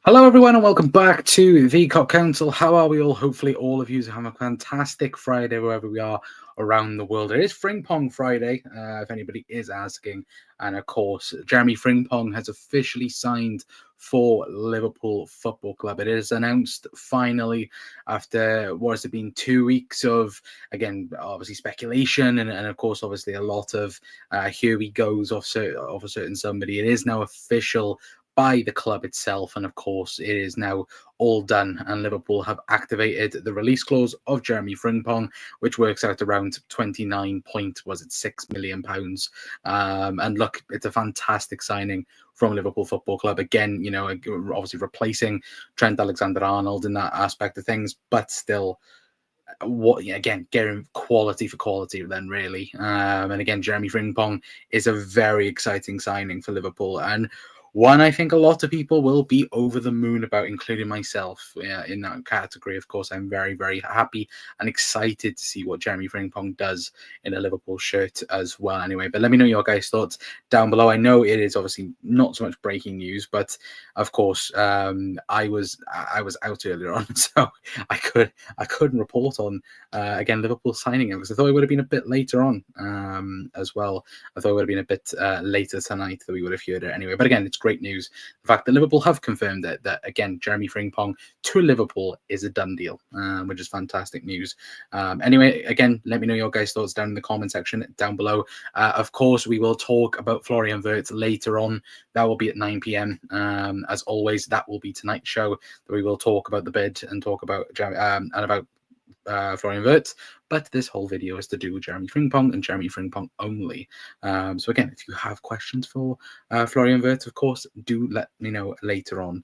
Hello, everyone, and welcome back to the Cop Council. How are we all? Hopefully, all of you have a fantastic Friday wherever we are around the world. It is Frimpong Friday, if anybody is asking. And of course, Jeremie Frimpong has officially signed for Liverpool Football Club. It is announced finally after what has it been 2 weeks of, again, obviously speculation and of course, obviously a lot of here we goes of a certain somebody. It is now official by the club itself, and of course it is now all done, and Liverpool have activated the release clause of Jeremie Frimpong, which works out around 29.6 million pounds. And look, it's a fantastic signing from Liverpool Football Club. Again, obviously replacing Trent Alexander-Arnold in that aspect of things, but still again, getting quality for quality then, really. And again, Jeremie Frimpong is a very exciting signing for Liverpool, and one I think a lot of people will be over the moon about, including myself in that category. Of course, I'm very, very happy and excited to see what Jeremie Frimpong does in a Liverpool shirt as well. Anyway, but let me know your guys' thoughts down below. I know it is obviously not so much breaking news, but of course, I was out earlier on, so I couldn't report on again Liverpool signing him because I thought it would have been a bit later on as well. I thought it would have been a bit later tonight that we would have heard it anyway. But again, it's great news. The fact that Liverpool have confirmed that again, Jeremie Frimpong to Liverpool is a done deal, which is fantastic news. Anyway, again, let me know your guys' thoughts down in the comment section down below. Of course, we will talk about Florian Wirtz later on. That will be at 9 p.m. As always, that will be tonight's show. We will talk about the bid and talk about Florian Wirtz, but this whole video is to do with Jeremie Frimpong and Jeremie Frimpong only. So again, if you have questions for Florian Wirtz, of course, do let me know later on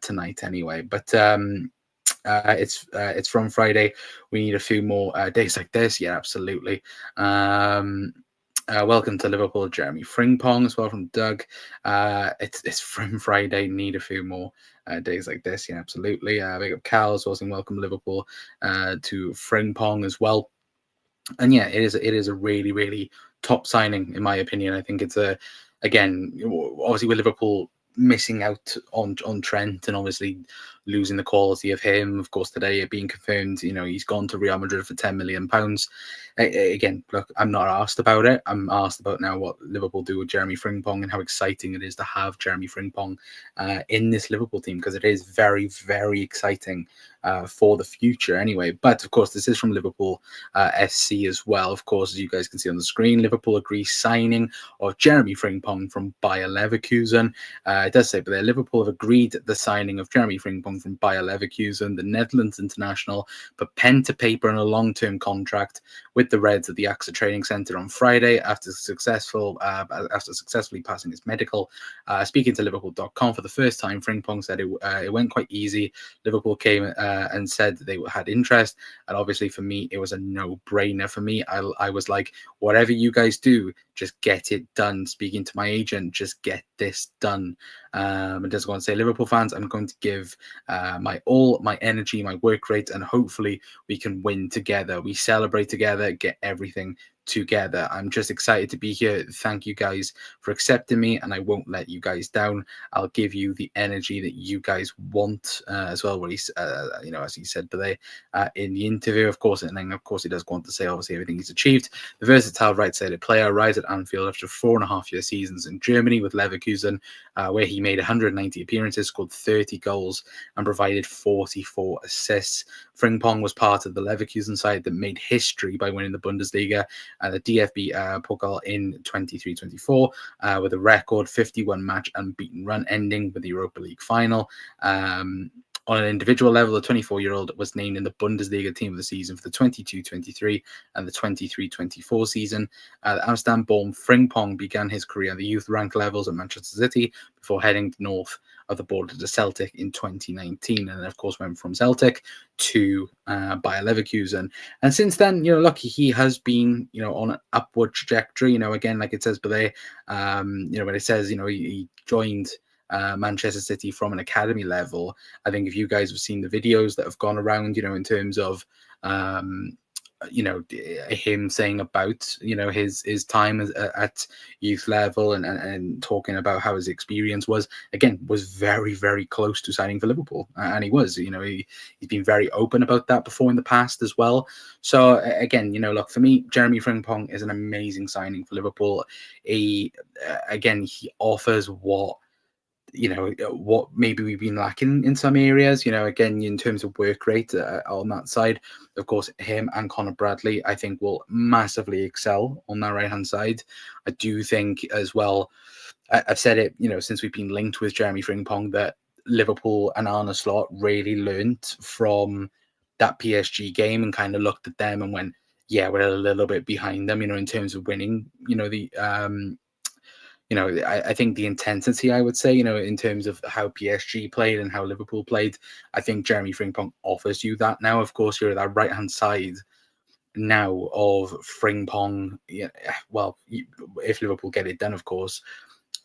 tonight anyway. But it's from Friday. We need a few more days like this. Yeah, absolutely. Welcome to Liverpool, Jeremie Frimpong, as well from Doug. It's from Friday. Need a few more days like this. Yeah, absolutely. Big up Cal as well, saying welcome Liverpool to Frimpong as well. And yeah, it is a really, really top signing in my opinion. I think it's again, obviously with Liverpool missing out on Trent and obviously losing the quality of him. Of course, today it being confirmed, he's gone to Real Madrid for £10 million. Again, look, I'm not asked about it. I'm asked about now what Liverpool do with Jeremie Frimpong and how exciting it is to have Jeremie Frimpong in this Liverpool team, because it is very, very exciting for the future anyway. But of course, this is from Liverpool SC as well. Of course, as you guys can see on the screen, Liverpool agrees signing of Jeremie Frimpong from Bayer Leverkusen. It does say, but there, Liverpool have agreed the signing of Jeremie Frimpong from Bayer Leverkusen, the Netherlands international, put pen to paper on a long-term contract with the Reds at the AXA Training Centre on Friday after successfully passing his medical. Speaking to Liverpool.com for the first time, Frimpong said it went quite easy. Liverpool came and said they had interest, and obviously for me it was a no-brainer. For me, I was like, whatever you guys do, just get it done. Speaking to my agent, just get this done. And just going to say, Liverpool fans, I'm going to give my all, my energy, my work rate, and hopefully we can win together. We celebrate together, get everything together. I'm just excited to be here. Thank you guys for accepting me, and I won't let you guys down. I'll give you the energy that you guys want as well. What he's, as he said today in the interview, of course, and then of course he does go on to say obviously everything he's achieved. The versatile right-sided player arrives at Anfield after 4.5-year seasons in Germany with Leverkusen, where he made 190 appearances, scored 30 goals, and provided 44 assists. Frimpong was part of the Leverkusen side that made history by winning the Bundesliga and the DFB Pokal in 23-24 with a record 51 match unbeaten run, ending with the Europa League final. On an individual level, the 24-year-old was named in the Bundesliga Team of the Season for the 22-23 and the 23-24 season. Amsterdam-born Frimpong began his career at the youth rank levels at Manchester City before heading north of the border to Celtic in 2019, and then of course went from Celtic to Bayer Leverkusen. And since then, look, he has been, on an upward trajectory. Again, like it says below, when it says, he joined Manchester City from an academy level. I think if you guys have seen the videos that have gone around, in terms of him saying about his time at youth level, and talking about how his experience was very, very close to signing for Liverpool, and he was. He's been very open about that before in the past as well. So again, look, for me, Jeremie Frimpong is an amazing signing for Liverpool. He offers what maybe we've been lacking in some areas, again, in terms of work rate on that side. Of course, him and Connor Bradley, I think, will massively excel on that right hand side. I do think as well, I've said it, since we've been linked with Jeremie Frimpong, that Liverpool and Arne Slot really learnt from that PSG game and kind of looked at them and went, yeah, we're a little bit behind them, in terms of winning, I think the intensity, I would say, in terms of how PSG played and how Liverpool played, I think Jeremie Frimpong offers you that now. Of course, you're at that right hand side now of Frimpong. Yeah, well, if Liverpool get it done, of course,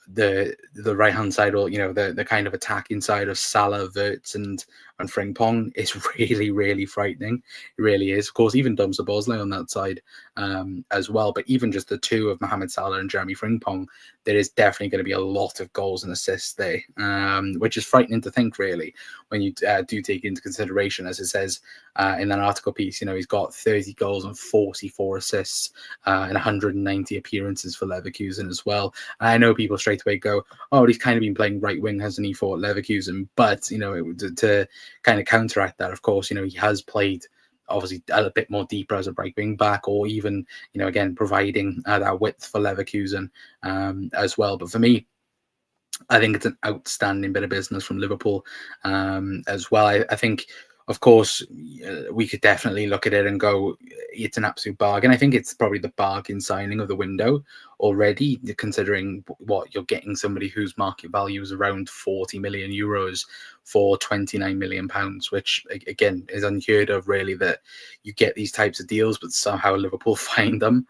the right hand side, or the kind of attacking side of Salah, Wirtz, and Frimpong is really, really frightening. It really is. Of course, even Dumsa Bosley on that side as well. But even just the two of Mohamed Salah and Jeremie Frimpong, there is definitely going to be a lot of goals and assists there, which is frightening to think, really, when you do take into consideration, as it says in that article piece, he's got 30 goals and 44 assists and 190 appearances for Leverkusen as well. And I know people straight away go, oh, he's kind of been playing right wing, hasn't he, for Leverkusen? But, to kind of counteract that, of course, he has played obviously a bit more deeper as a right wing back, or even, again, providing that width for Leverkusen as well. But for me, I think it's an outstanding bit of business from Liverpool as well. I think, of course, we could definitely look at it and go, it's an absolute bargain. I think it's probably the bargain signing of the window already, considering what you're getting, somebody whose market value is around 40 million euros for 29 million pounds, which again is unheard of, really, that you get these types of deals, but somehow Liverpool find them,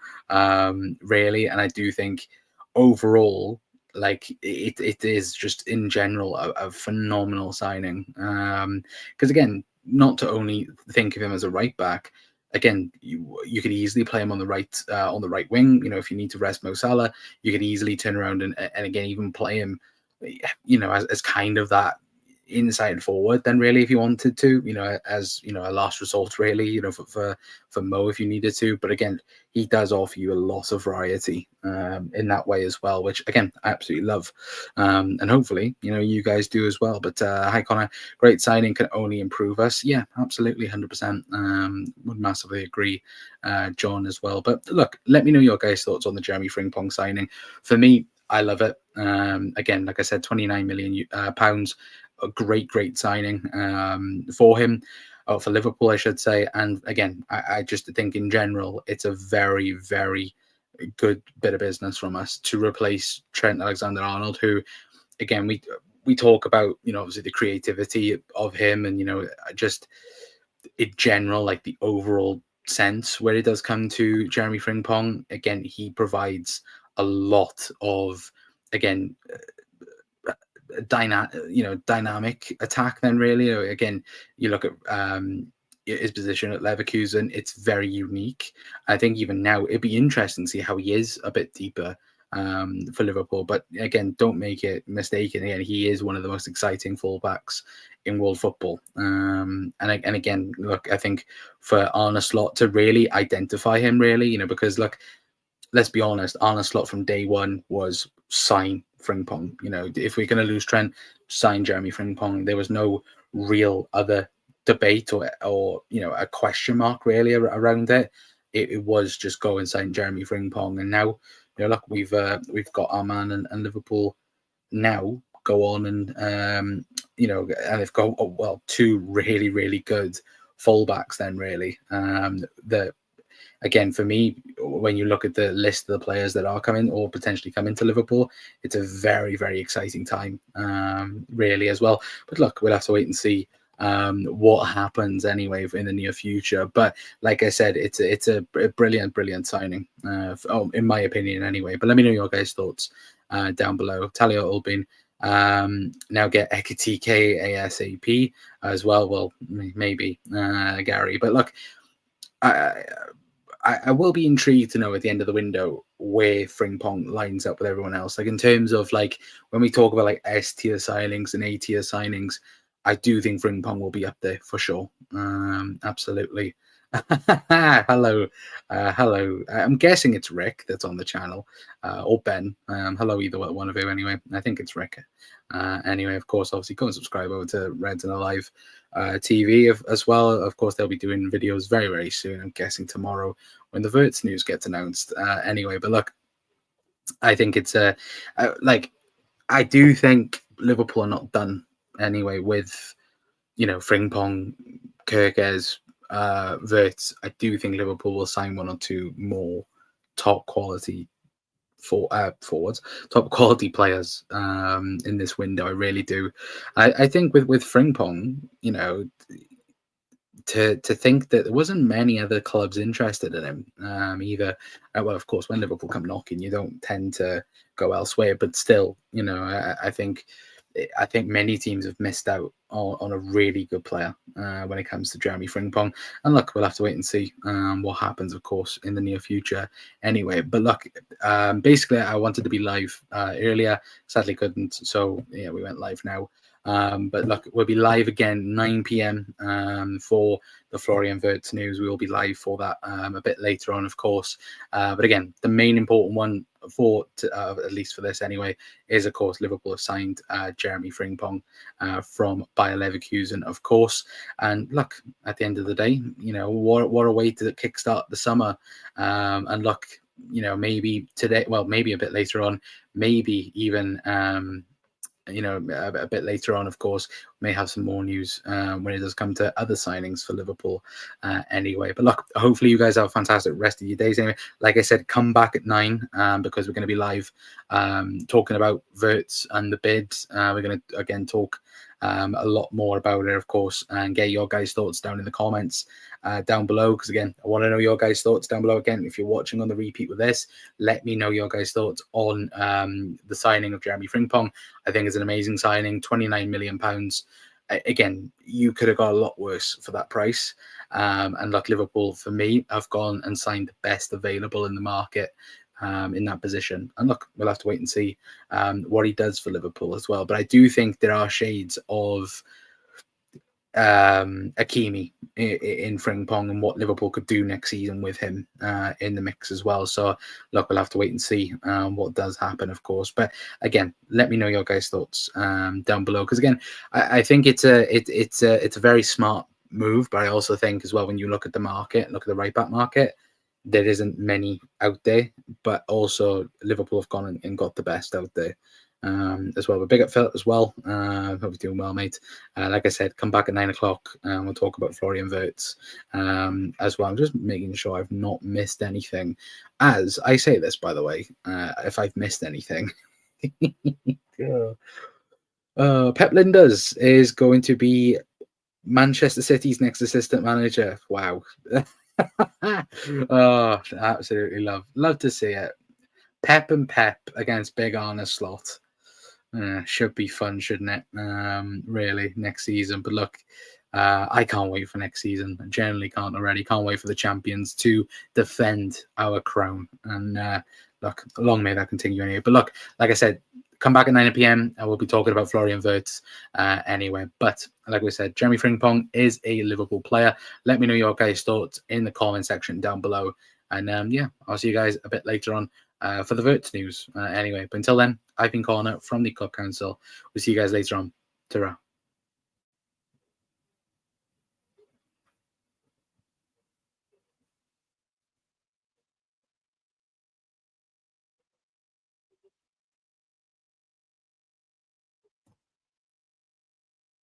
really. And I do think overall, like, it is just in general a phenomenal signing, because again, not to only think of him as a right back. Again, you could easily play him on the right wing. If you need to rest Mo Salah, you could easily turn around and again even play him, as kind of that inside forward. Then really, if you wanted to, as a last resort, really, for Mo, if you needed to. But again, he does offer you a lot of variety in that way as well, which again, I absolutely love, and hopefully you guys do as well. But hi Connor, great signing, can only improve us. Yeah, absolutely, 100%. Would massively agree, John, as well. But look, let me know your guys' thoughts on the Jeremie Frimpong signing. For me, I love it. Again, like I said, 29 million pounds, a great signing for him. For Liverpool, I should say. And again, I just think in general, it's a very, very good bit of business from us to replace Trent Alexander-Arnold, who, again, we talk about, obviously the creativity of him, and, just in general, like the overall sense where it does come to Jeremie Frimpong. Again, he provides a lot of, again, dynamic attack. Then really, again, you look at his position at Leverkusen, it's very unique. I think even now it'd be interesting to see how he is a bit deeper for Liverpool. But again, don't make it mistaken. Again, he is one of the most exciting fullbacks in world football. And again, look, I think for Arne Slot to really identify him, really, because look, let's be honest, Arne Slot from day one was sign Frimpong. If we're going to lose Trent, sign Jeremie Frimpong. There was no real other debate or a question mark really around it. It was just go and sign Jeremie Frimpong. And now, look, we've got our man, and Liverpool now go on and and they've got two really, really good fullbacks. Then really, again, for me, when you look at the list of the players that are coming or potentially coming to Liverpool, it's a very, very exciting time, really, as well. But look, we'll have to wait and see what happens anyway in the near future. But like I said, it's a brilliant signing, in my opinion, anyway. But let me know your guys' thoughts down below. Talia Ulbin now get Ekitike ASAP as well. Well, maybe Gary. But look, I, I will be intrigued to know at the end of the window where Frimpong lines up with everyone else. Like in terms of like when we talk about like S tier signings and A tier signings, I do think Frimpong will be up there for sure. Absolutely. Hello, hello. I'm guessing it's Rick that's on the channel, or Ben. Hello, either one of you. Anyway, I think it's Rick. Anyway, of course, obviously, go and subscribe over to Reds and Alive TV as well. Of course, they'll be doing videos very, very soon. I'm guessing tomorrow when the Verts news gets announced. Anyway, but look, I think it's like I do think Liverpool are not done anyway with Frimpong, Kirkes, Verts. I do think Liverpool will sign one or two more top quality forwards, top quality players in this window. I really do. I think with Frimpong, to think that there wasn't many other clubs interested in him either. Well, of course, when Liverpool come knocking, you don't tend to go elsewhere. But still, I think many teams have missed out on a really good player when it comes to Jeremie Frimpong. And look, we'll have to wait and see what happens, of course, in the near future anyway. But look, basically, I wanted to be live earlier. Sadly, couldn't. So, yeah, we went live now. But look, we'll be live again 9 p.m. For the Florian Wirtz news. We will be live for that a bit later on, of course. But again, the main important one at least for this anyway, is of course Liverpool have signed Jeremie Frimpong from Bayer Leverkusen, of course. And look, at the end of the day, what a way to kickstart the summer. And look, maybe today, well, maybe a bit later on, maybe even a bit later on, of course, may have some more news when it does come to other signings for Liverpool anyway. But look, hopefully you guys have a fantastic rest of your days anyway. Like I said, come back at 9 because we're going to be live talking about Wirtz and the bids. We're going to, again, talk a lot more about it, of course, and get your guys' thoughts down in the comments down below. Because again, I want to know your guys' thoughts down below. Again, if you're watching on the repeat with this, let me know your guys' thoughts on the signing of Jeremie Frimpong. I think it's an amazing signing, £29 million. Again, you could have got a lot worse for that price. And look, Liverpool, for me, have gone and signed the best available in the market in that position. And look, we'll have to wait and see what he does for Liverpool as well. But I do think there are shades of Hakimi in Frimpong and what Liverpool could do next season with him in the mix as well. So look, we'll have to wait and see what does happen, of course. But again, let me know your guys' thoughts down below, because again, I think it's a very smart move. But I also think as well, when you look at the market, look at the right back market, there isn't many out there, but also Liverpool have gone and got the best out there as well. But big up Phil as well. Hope you're doing well, mate. Like I said, come back at 9 o'clock and we'll talk about Florian Wirtz as well. I'm just making sure I've not missed anything. As I say this, by the way, if I've missed anything. Pep Linders is going to be Manchester City's next assistant manager. Wow. Oh, absolutely love to see it. Pep and Pep against Big Arne Slot. Should be fun, shouldn't it? Really, next season. But look, I can't wait for next season. I generally can't already. Can't wait for the champions to defend our crown. And look, long may that continue anyway. But look, like I said, come back at 9 p.m. and we'll be talking about Florian Wirtz anyway. But like we said, Jeremie Frimpong is a Liverpool player. Let me know your guys' thoughts in the comment section down below. And yeah, I'll see you guys a bit later on for the Wirtz news anyway. But until then, I've been Connor from the Club Council. We'll see you guys later on. Ta-ra.